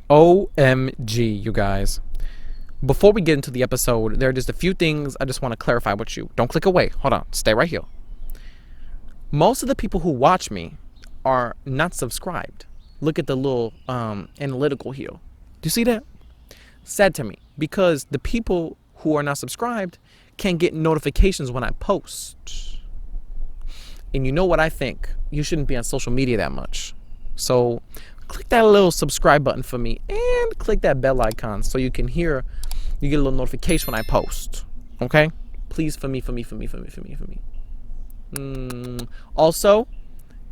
OMG, you guys. Before we get into the episode, there are just a few things I just want to clarify with you. Don't click away. Hold on. Stay right here. Most of the people who watch me are not subscribed. Look at the little analytical here. Do you see that? Sad to me because the people who are not subscribed can't get notifications when I post. And you know what I think? You shouldn't be on social media that much. So click that little subscribe button for me and click that bell icon so you get a little notification when I post. Okay? Please, for me. Also,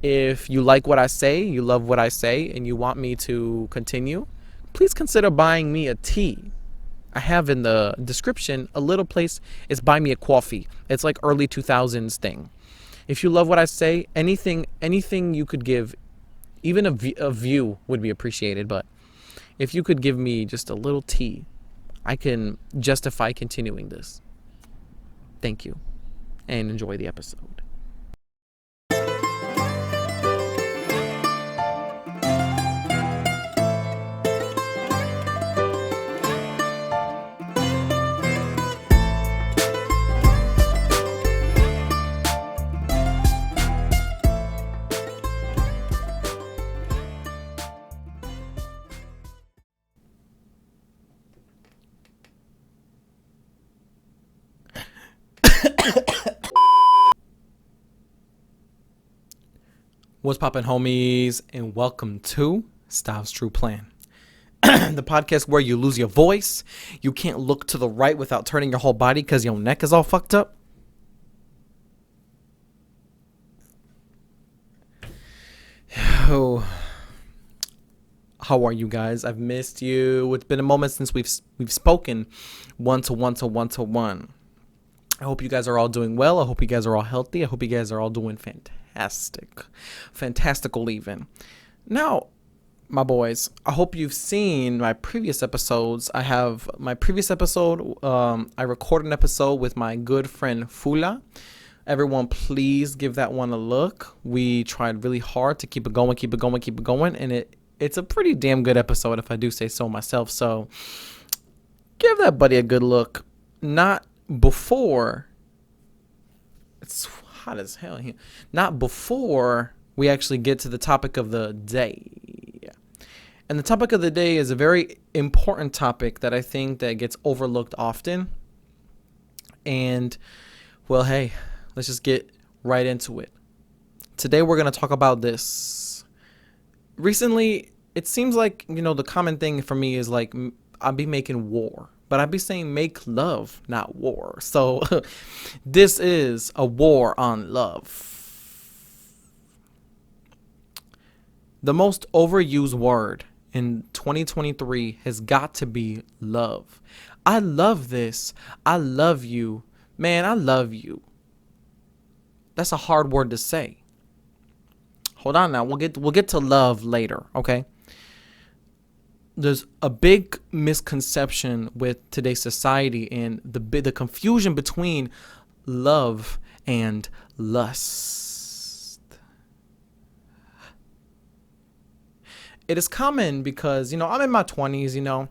if you like what I say, you love what I say, and you want me to continue, please consider buying me a tea. I have in the description a little place. It's buy me a coffee. It's like early 2000s thing. If you love what I say, anything you could give, even a view would be appreciated. But if you could give me just a little tea, I can justify continuing this. Thank you, and enjoy the episode. What's poppin', homies, and welcome to Stav's True Plan, the podcast where you lose your voice, you can't look to the right without turning your whole body because your neck is all fucked up. Oh, how are you guys? I've missed you. It's been a moment since we've spoken one to one. I hope you guys are all doing well. I hope you guys are all healthy. I hope you guys are all doing fantastical even. Now, my boys, I hope you've seen my previous episodes. I have my previous episode. I recorded an episode with my good friend Fula. Everyone, please give that one a look. We tried really hard to keep it going, and it's a pretty damn good episode if I do say so myself. So give that buddy a good look. Not before. It's hot as hell here. Not before we actually get to the topic of the day. And the topic of the day is a very important topic that I think that gets overlooked often. And, well, hey, let's just get right into it. Today we're going to talk about this. Recently, it seems like, the common thing for me is like I'll be making war. But I'd be saying make love, not war. So this is a war on love. The most overused word in 2023 has got to be love. I love this. I love you. Man, I love you. That's a hard word to say. Hold on now. We'll get to love later, okay? There's a big misconception with today's society and the confusion between love and lust. It is common because, I'm in my 20s,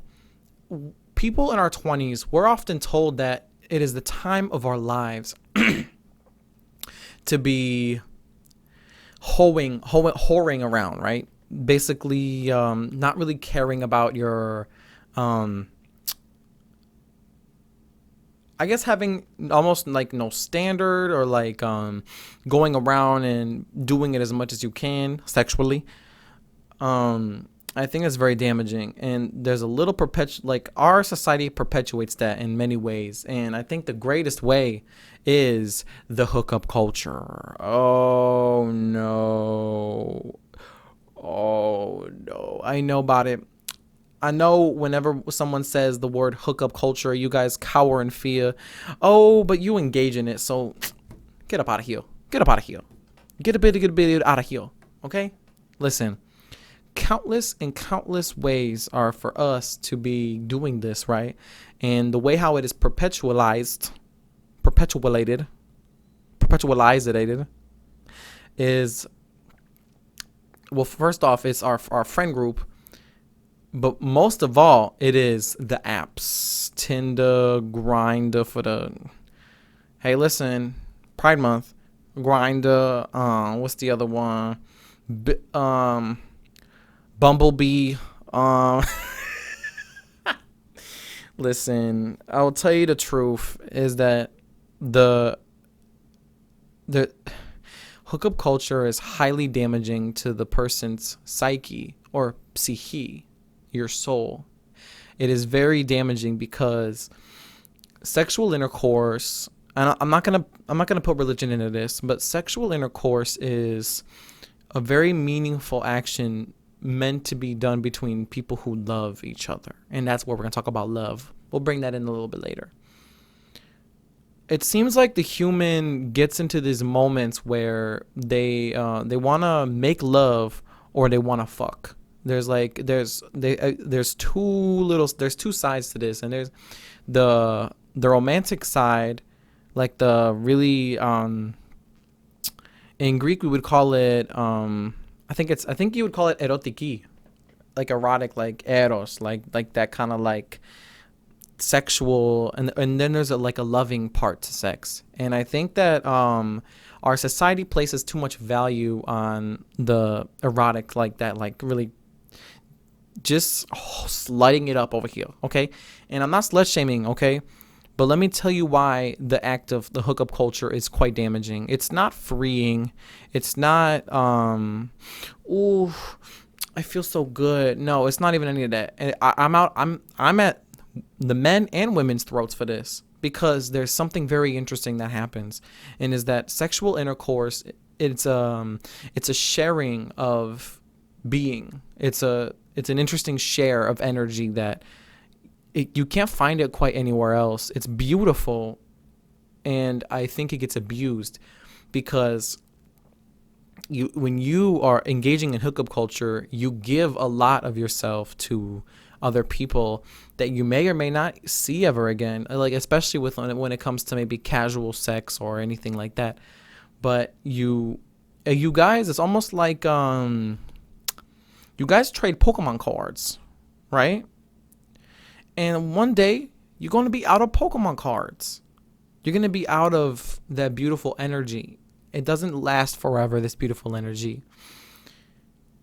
people in our 20s, we're often told that it is the time of our lives to be whoring around, right? Basically not really caring about your I guess having almost like no standard or like going around and doing it as much as you can sexually. I think it's very damaging, and there's a little our society perpetuates that in many ways, and I think the greatest way is the hookup culture. Oh no, I know about it. I know whenever someone says the word hookup culture, you guys cower in fear. Oh, but you engage in it, so get up out of here. Get a bit out of here, okay? Listen, countless ways are for us to be doing this, right? And the way how it is perpetualized is, well, first off, it's our friend group. But most of all, it is the apps. Tinder, Grindr for the, hey, listen, Pride Month. Grindr, what's the other one? Bumblebee. Um, listen, I'll tell you the truth is that the the hookup culture is highly damaging to the person's psyche or psyche, your soul. It is very damaging because sexual intercourse, and I'm not gonna put religion into this, but sexual intercourse is a very meaningful action meant to be done between people who love each other, and that's what we're gonna talk about, love. We'll bring that in a little bit later. It seems like the human gets into these moments where they want to make love or they want to fuck. There's two sides to this, and there's the romantic side, like the really in Greek we would call it I think you would call it erotiki, like erotic, like eros, like that kind of like sexual, and then there's like a loving part to sex. And I think that our society places too much value on the erotic, like that, like really just lighting it up over here, okay? And I'm not slut shaming, okay? But let me tell you why the act of the hookup culture is quite damaging. It's not freeing. It's not ooh, I feel so good. No, it's not even any of that. And I'm at the men and women's throats for this, because there's something very interesting that happens, and is that sexual intercourse, it's a sharing of being. It's an interesting share of energy that you can't find it quite anywhere else. It's beautiful, and I think it gets abused because when you are engaging in hookup culture, you give a lot of yourself to other people that you may or may not see ever again, like especially when it comes to maybe casual sex or anything like that. But you guys, it's almost like you guys trade Pokemon cards, right? And one day you're going to be out of Pokemon cards. You're going to be out of that beautiful energy. It doesn't last forever, this beautiful energy.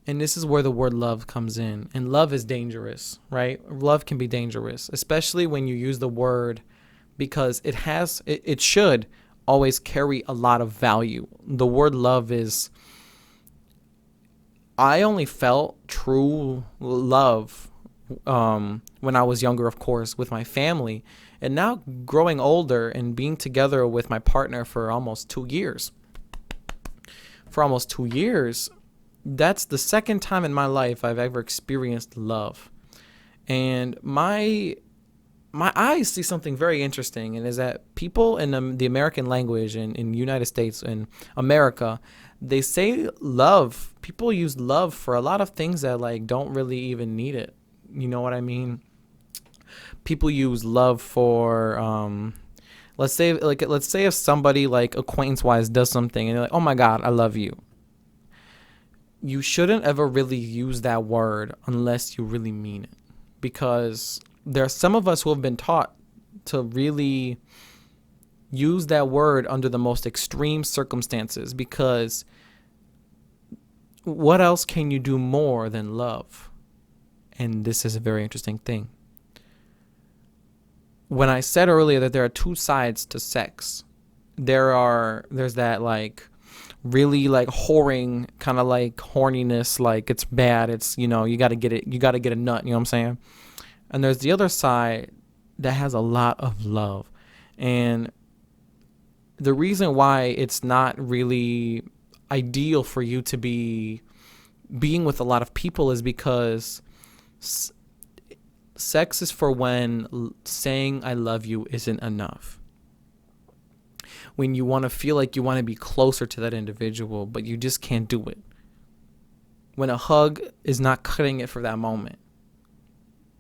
And this is where the word love comes in. And love is dangerous, right? Love can be dangerous, especially when you use the word, because it should always carry a lot of value. The word love is, I only felt true love when I was younger, of course, with my family. And now growing older and being together with my partner for almost 2 years. That's the second time in my life I've ever experienced love. And my eyes see something very interesting, and is that people in the American language and in United States and America, they say love. People use love for a lot of things that like don't really even need it. You know what I mean? People use love for let's say if somebody like acquaintance wise does something and they're like, "Oh my God, I love you." You shouldn't ever really use that word unless you really mean it, because there are some of us who have been taught to really use that word under the most extreme circumstances, because what else can you do more than love? And this is a very interesting thing. When I said earlier that there are two sides to sex, there's that like really like whoring kind of like horniness, like it's bad, it's, you got to get a nut, you know what I'm saying? And there's the other side that has a lot of love. And the reason why it's not really ideal for you to be being with a lot of people is because sex is for when saying I love you isn't enough. When you want to feel like you want to be closer to that individual, but you just can't do it. When a hug is not cutting it for that moment.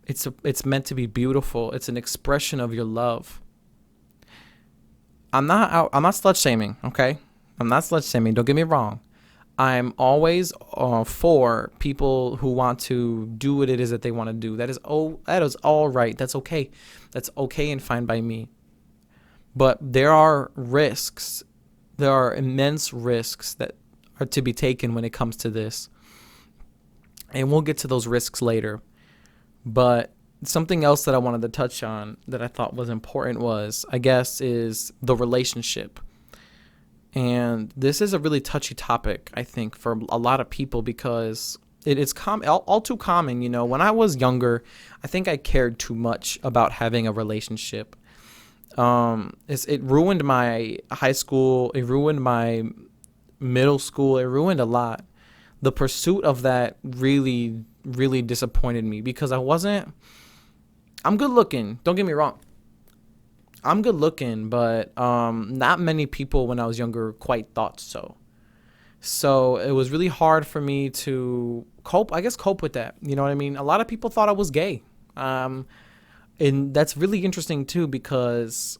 It's meant to be beautiful. It's an expression of your love. I'm not slut shaming, okay? I'm not slut shaming, don't get me wrong. I'm always for people who want to do what it is that they want to do. That is all right. That's okay. That's okay and fine by me. But there are risks. There are immense risks that are to be taken when it comes to this. And we'll get to those risks later. But something else that I wanted to touch on that I thought was important was, I guess, is the relationship. And this is a really touchy topic, I think, for a lot of people because it is all too common. You know, when I was younger, I think I cared too much about having a relationship. It ruined my high school. It ruined my middle school. It ruined a lot. The pursuit of that really, really disappointed me because I'm good looking. Don't get me wrong. I'm good looking, but not many people when I was younger quite thought so. So it was really hard for me to cope with that. You know what I mean? A lot of people thought I was gay. And that's really interesting too, because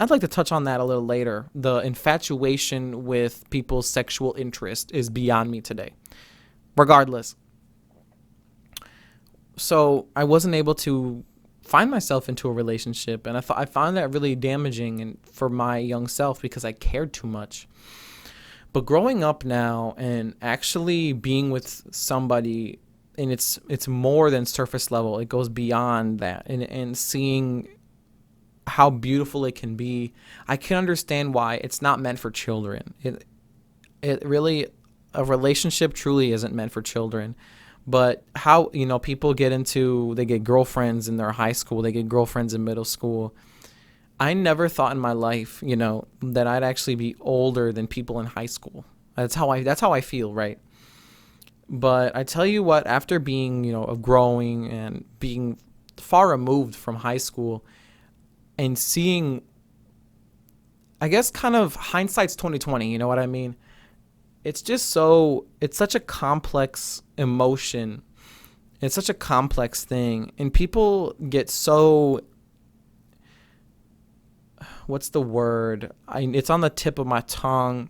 I'd like to touch on that a little later. The infatuation with people's sexual interest is beyond me today. Regardless. So I wasn't able to find myself into a relationship, and I found that really damaging and for my young self because I cared too much. But growing up now and actually being with somebody, and it's more than surface level, it goes beyond that, and seeing how beautiful it can be, I can understand why it's not meant for children. It really, a relationship truly isn't meant for children. But how, people they get girlfriends in their high school, they get girlfriends in middle school. I never thought in my life, that I'd actually be older than people in high school. That's how I feel, right? But I tell you what, after being, growing and being far removed from high school and seeing, I guess kind of hindsight's 2020, you know what I mean? It's such a complex emotion. It's such a complex thing. And people get so, what's the word? It's on the tip of my tongue.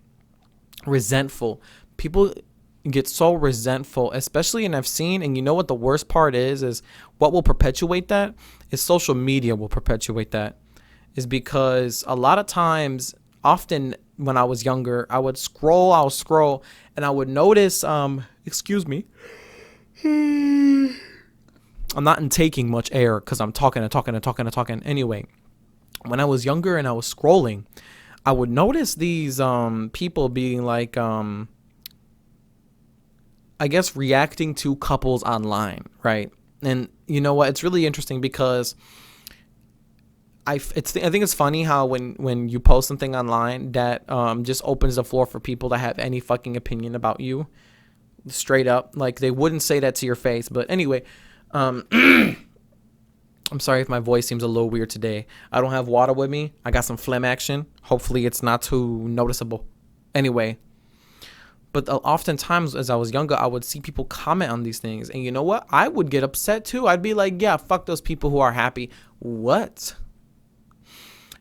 Resentful. People get so resentful, especially, and I've seen, and you know what the worst part is what will perpetuate that is social media will perpetuate that, is because a lot of times, often when I was younger, I'll scroll, and I would notice, excuse me, I'm not taking much air because I'm talking. Anyway, when I was younger and I was scrolling, I would notice these people being like, I guess reacting to couples online, right? And you know what? It's really interesting because I think it's funny how when you post something online that just opens the floor for people to have any fucking opinion about you, straight up. Like, they wouldn't say that to your face. But anyway, I'm sorry if my voice seems a little weird today. I don't have water with me. I got some phlegm action. Hopefully it's not too noticeable. Anyway, but oftentimes as I was younger, I would see people comment on these things. And you know what? I would get upset too. I'd be like, yeah, fuck those people who are happy. What?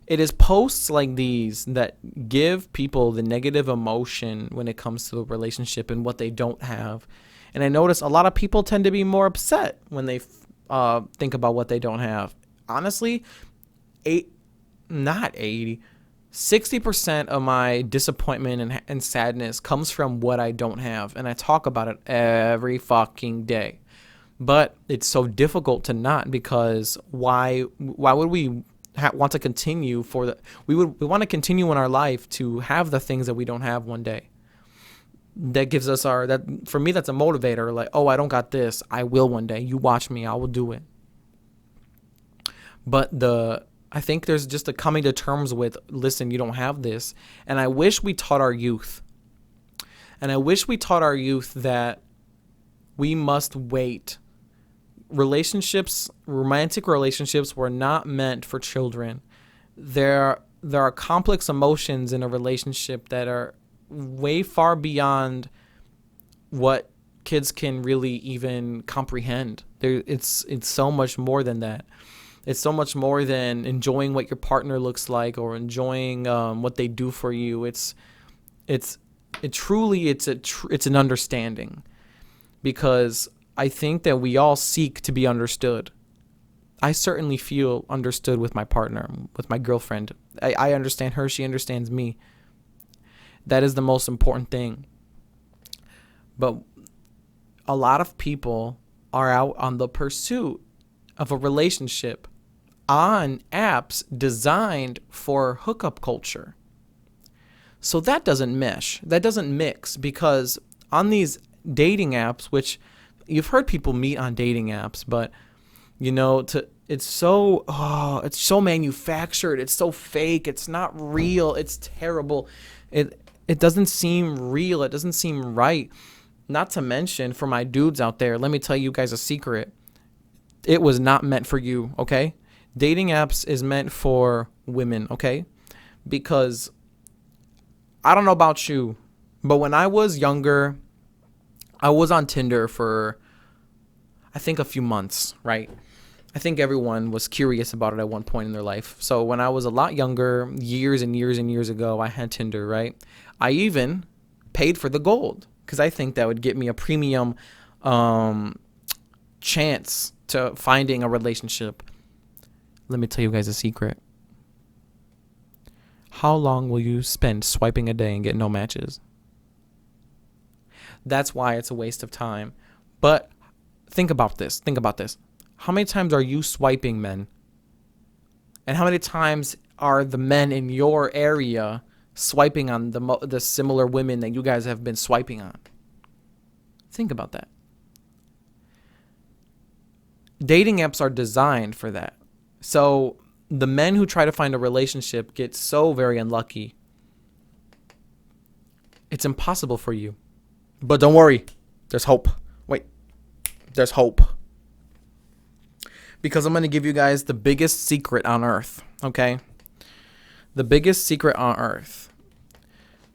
It is posts like these that give people the negative emotion when it comes to a relationship and what they don't have. And I notice a lot of people tend to be more upset when they think about what they don't have. Honestly, 60% of my disappointment and sadness comes from what I don't have. And I talk about it every fucking day. But it's so difficult to not, because why would we want to continue we want to continue in our life to have the things that we don't have one day. That gives us for me, that's a motivator. Like, oh, I don't got this. I will one day. You watch me. I will do it. But I think there's just a coming to terms with, listen, you don't have this. And I wish we taught our youth. That we must wait. Romantic relationships were not meant for children. There are complex emotions in a relationship that are way far beyond what kids can really even comprehend. It's so much more than that. It's so much more than enjoying what your partner looks like or enjoying what they do for you. It's It's an understanding, because I think that we all seek to be understood. I certainly feel understood with my partner, with my girlfriend. I understand her. She understands me. That is the most important thing. But a lot of people are out on the pursuit of a relationship on apps designed for hookup culture. So that doesn't mesh. That doesn't mix, because on these dating apps, which you've heard people meet on dating apps, but it's so manufactured. It's so fake. It's not real. It's terrible. It doesn't seem real. It doesn't seem right. Not to mention, for my dudes out there, let me tell you guys a secret. It was not meant for you, okay? Dating apps is meant for women, okay? Because I don't know about you, but when I was younger, I was on Tinder for, I think, a few months, right? I think everyone was curious about it at one point in their life. So when I was a lot younger, years and years and years ago, I had Tinder, right? I even paid for the gold, because I think that would get me a premium chance to finding a relationship. Let me tell you guys a secret. How long will you spend swiping a day and get no matches? That's why it's a waste of time. But think about this. How many times are you swiping, men? And how many times are the men in your area swiping on the similar women that you guys have been swiping on? Think about that. Dating apps are designed for that. So the men who try to find a relationship get so very unlucky. It's impossible for you. But don't worry. There's hope. Wait. There's hope. Because I'm going to give you guys the biggest secret on earth. Okay? The biggest secret on earth.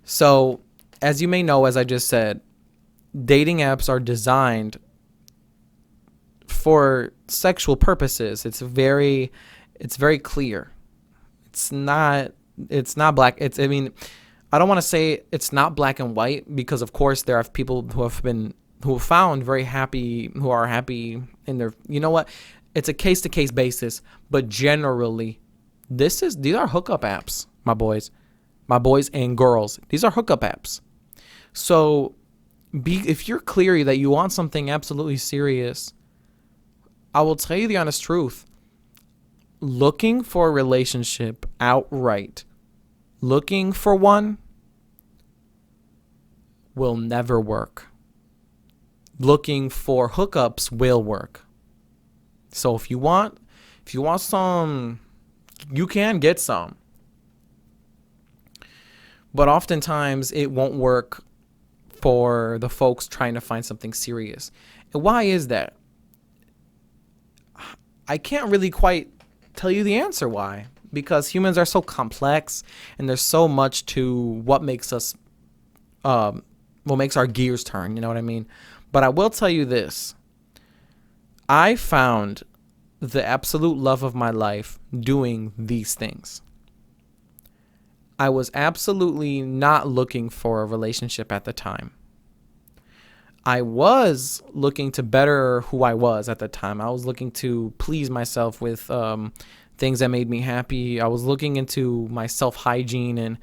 So, as you may know, as I just said, dating apps are designed for sexual purposes. It's very clear. It's not black. I don't want to say it's not black and white, because of course there are people who have found very happy, who are happy in their, you know what? It's a case to case basis, but generally these are hookup apps, my boys and girls. These are hookup apps. So if you're clear that you want something absolutely serious, I will tell you the honest truth. Looking for a relationship outright, looking for one, will never work. Looking for hookups will work. So if you want some, you can get some. But oftentimes it won't work for the folks trying to find something serious. And why is that? I can't really quite tell you the answer why, because humans are so complex and there's so much to what makes us what makes our gears turn, you know what I mean? But I will tell you this. I found the absolute love of my life doing these things. I was absolutely not looking for a relationship at the time. I was looking to better who I was at the time. I was looking to please myself with things that made me happy. I was looking into my self-hygiene and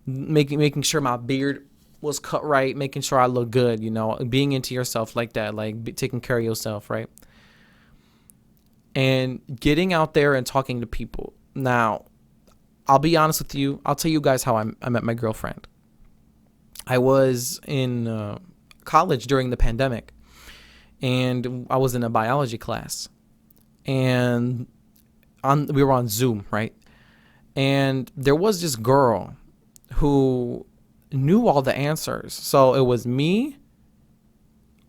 making sure my beard was cut right, making sure I look good, being into yourself like that, like taking care of yourself, right? And getting out there and talking to people. Now, I'll be honest with you. I'll tell you guys how I met my girlfriend. I was in college during the pandemic, and I was in a biology class, and we were on Zoom, right? And there was this girl who knew all the answers. So it was me,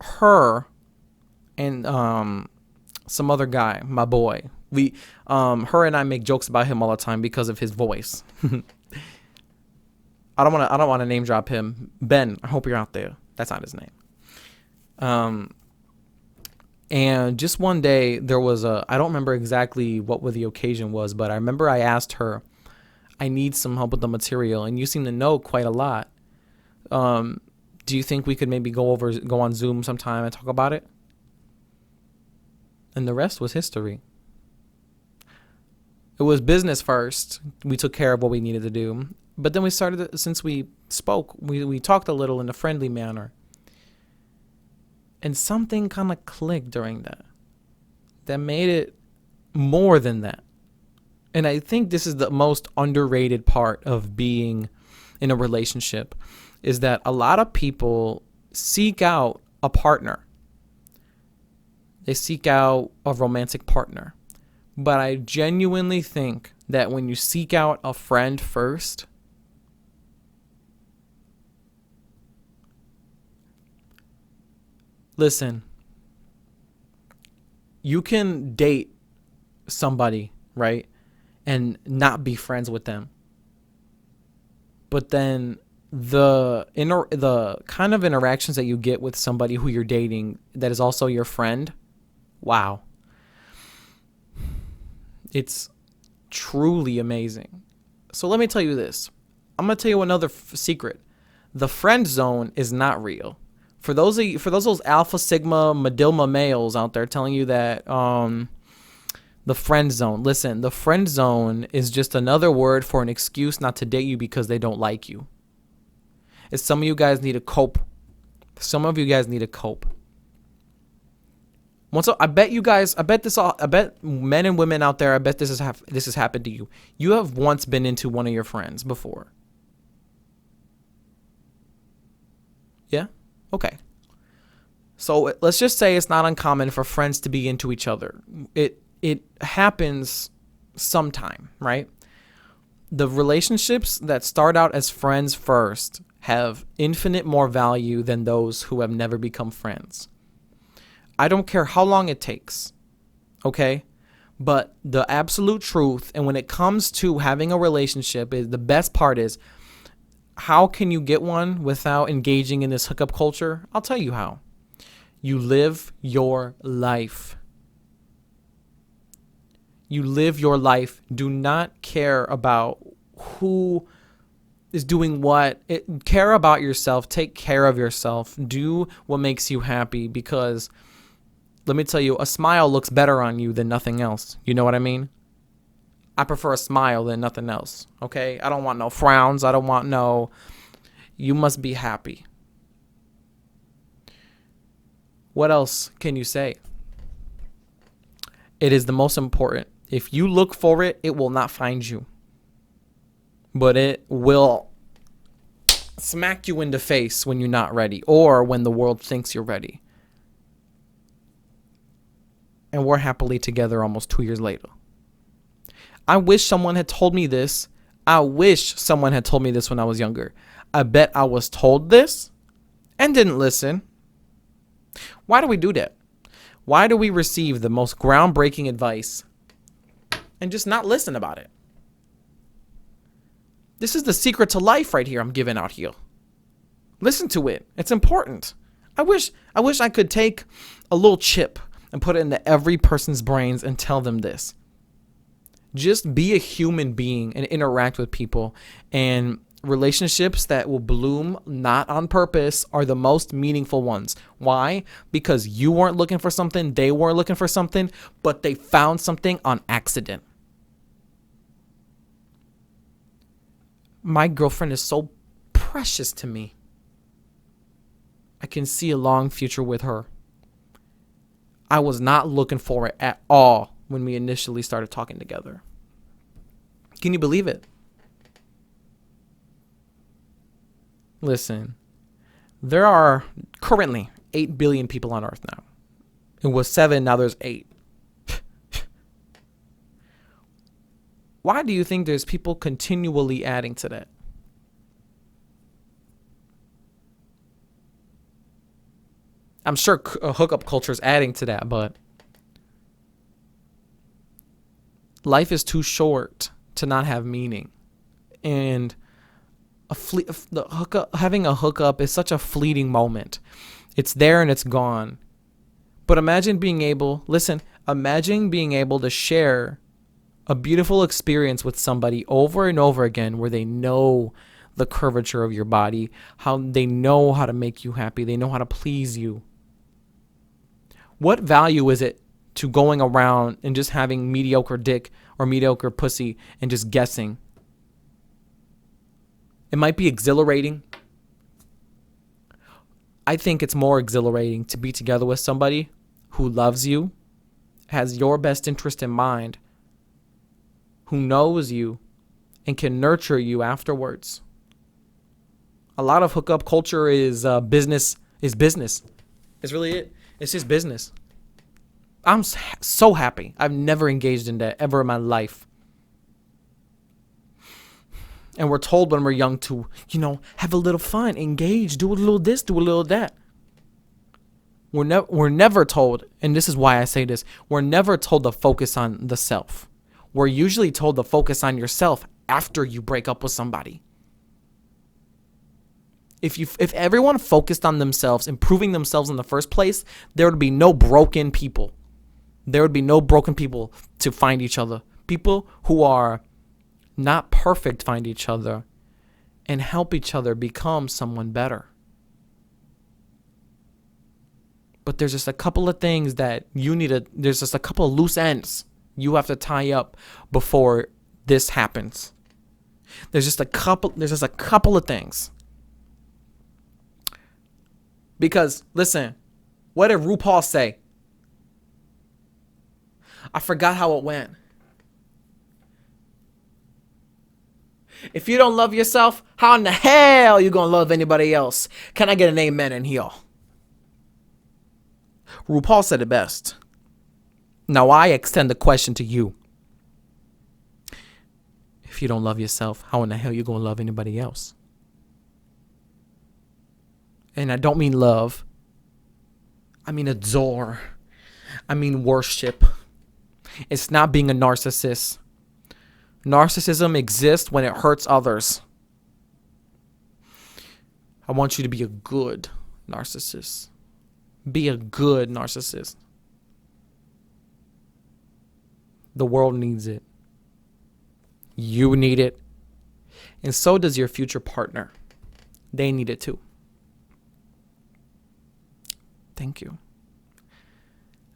her, and some other guy, my boy. Her and I make jokes about him all the time because of his voice. I don't want to name drop him. Ben, I hope you're out there. That's not his name. And just one day there was I don't remember exactly what the occasion was, but I remember I asked her, I need some help with the material, and you seem to know quite a lot. Do you think we could maybe go on Zoom sometime and talk about it? And the rest was history. It was business first. We took care of what we needed to do. But then we started, since we spoke, we talked a little in a friendly manner. And something kind of clicked during that made it more than that. And I think this is the most underrated part of being in a relationship, is that a lot of people seek out a partner. They seek out a romantic partner. But I genuinely think that when you seek out a friend first, listen, you can date somebody, right, and not be friends with them. But then the kind of interactions that you get with somebody who you're dating that is also your friend, wow. It's truly amazing. So let me tell you this. I'm going to tell you another secret. The friend zone is not real. For those alpha sigma Madilma males out there telling you that the friend zone, listen, the friend zone is just another word for an excuse not to date you because they don't like you. It's some of you guys need to cope. I bet men and women out there, I bet this has happened to you. You have once been into one of your friends before. Yeah? Okay. So let's just say it's not uncommon for friends to be into each other. It happens sometime, right? The relationships that start out as friends first have infinite more value than those who have never become friends. I don't care how long it takes, okay? But the absolute truth, and when it comes to having a relationship, is the best part is, how can you get one without engaging in this hookup culture? I'll tell you how. You live your life. You live your life. Do not care about who is doing what. Care about yourself. Take care of yourself. Do what makes you happy, because let me tell you, a smile looks better on you than nothing else. You know what I mean? I prefer a smile than nothing else, okay? I don't want no frowns. You must be happy. What else can you say? It is the most important. If you look for it, it will not find you. But it will smack you in the face when you're not ready, or when the world thinks you're ready. And we're happily together almost 2 years later. I wish someone had told me this. I wish someone had told me this when I was younger. I bet I was told this and didn't listen. Why do we do that? Why do we receive the most groundbreaking advice and just not listen about it? This is the secret to life right here I'm giving out here. Listen to it. It's important. I wish I could take a little chip and put it into every person's brains and tell them this. Just be a human being and interact with people. And relationships that will bloom not on purpose are the most meaningful ones. Why? Because you weren't looking for something, they weren't looking for something, but they found something on accident. My girlfriend is so precious to me. I can see a long future with her. I was not looking for it at all when we initially started talking together. Can you believe it? Listen, there are currently 8 billion people on Earth now. It was 7, now there's 8. Why do you think there's people continually adding to that? I'm sure hookup culture is adding to that, but life is too short to not have meaning. And having a hookup is such a fleeting moment. It's there and it's gone. But imagine being able to share a beautiful experience with somebody over and over again, where they know the curvature of your body, how they know how to make you happy. They know how to please you. What value is it to going around and just having mediocre dick or mediocre pussy and just guessing? It might be exhilarating. I think it's more exhilarating to be together with somebody who loves you, has your best interest in mind, who knows you, and can nurture you afterwards. A lot of hookup culture is business. It's really it. It's just business. I'm so happy. I've never engaged in that ever in my life. And we're told when we're young to, have a little fun, engage, do a little this, do a little that. We're never told, and this is why I say this, we're never told to focus on the self. We're usually told to focus on yourself after you break up with somebody. If everyone focused on themselves, improving themselves in the first place, there would be no broken people. There would be no broken people to find each other. People who are not perfect find each other and help each other become someone better. But there's just a couple of things that there's just a couple of loose ends you have to tie up before this happens. There's just a couple of things. Because, listen, what did RuPaul say? I forgot how it went. If you don't love yourself, how in the hell are you going to love anybody else? Can I get an amen in here? RuPaul said it best. Now I extend the question to you. If you don't love yourself, how in the hell are you going to love anybody else? And I don't mean love. I mean adore. I mean worship. It's not being a narcissist. Narcissism exists when it hurts others. I want you to be a good narcissist. Be a good narcissist. The world needs it. You need it. And so does your future partner. They need it too. Thank you.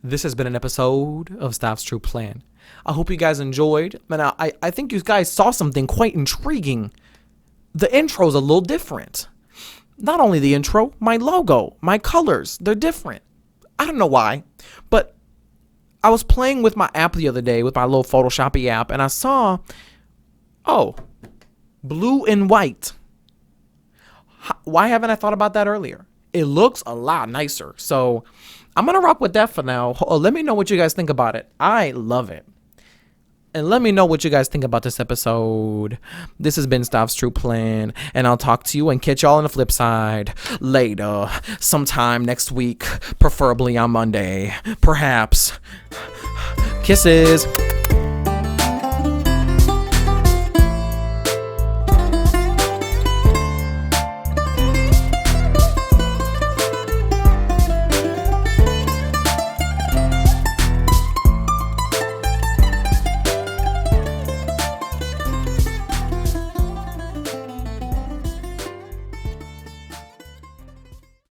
This has been an episode of Stav's True Plan. I hope you guys enjoyed. And I think you guys saw something quite intriguing. The intro's a little different. Not only the intro, my logo, my colors, they're different. I don't know why, but I was playing with my app the other day, with my little Photoshoppy app, and I saw, blue and white. Why haven't I thought about that earlier? It looks a lot nicer. So I'm going to rock with that for now. Let me know what you guys think about it. I love it. And let me know what you guys think about this episode. This has been Stav's True Plan. And I'll talk to you and catch y'all on the flip side later. Sometime next week. Preferably on Monday. Perhaps. Kisses.